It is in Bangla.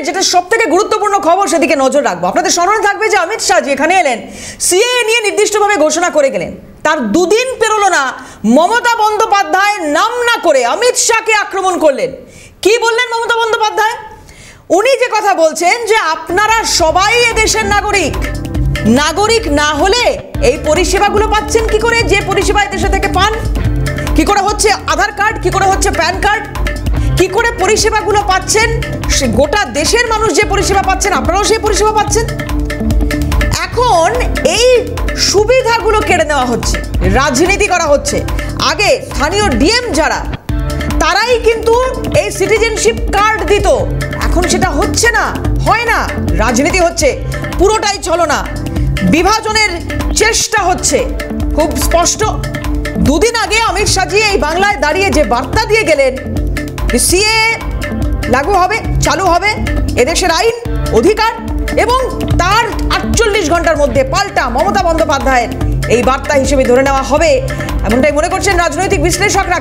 যেটা সবথেকে গুরুত্বপূর্ণ খবর সেদিকে নজর রাখবো। আপনাদের স্মরণে থাকবে যে অমিত শাহ যেখানে এলেন সিএএ নিয়ে নির্দিষ্টভাবে ঘোষণা করে গেলেন, তার দুদিন পেরোলো না মমতা বন্দ্যোপাধ্যায় নাম না করে অমিত শাহকে আক্রমণ করলেন। কি বললেন মমতা বন্দ্যোপাধ্যায়? উনি যে কথা বলছেন যে আপনারা সবাই এদেশের নাগরিক, নাগরিক না হলে এই পরিষেবাগুলো পাচ্ছেন কি করে? যে পরিষেবা দেশে থেকে পান কি করে হচ্ছে আধার কার্ড, কি করে হচ্ছে প্যান কার্ড, কি করে পরিষেবাগুলো পাচ্ছেন? গোটা দেশের মানুষ যে পরিষেবা পাচ্ছেন আপনারাও সেই পরিষেবা পাচ্ছেন। এখন এই সুবিধাগুলো কেড়ে নেওয়া হচ্ছে, রাজনীতি করা হচ্ছে। আগে স্থানীয় ডিএম যারা তারাই কিন্তু এই সিটিজেনশিপ কার্ড দিত, এখন সেটা হচ্ছে না, হয় না, রাজনীতি হচ্ছে, পুরোটাই ছলনা, বিভাজনের চেষ্টা হচ্ছে খুব স্পষ্ট। দুদিন আগে অমিত শাহজি এই বাংলায় দাঁড়িয়ে যে বার্তা দিয়ে গেলেন সিএএ লাগু হবে, চালু হবে, এদেশের আইন অধিকার, এবং তার 48 ঘন্টার মধ্যে পাল্টা মমতা বন্দ্যোপাধ্যায়ের এই বার্তা হিসেবে ধরে নেওয়া হবে, এমনটাই মনে করছেন রাজনৈতিক বিশ্লেষকরা।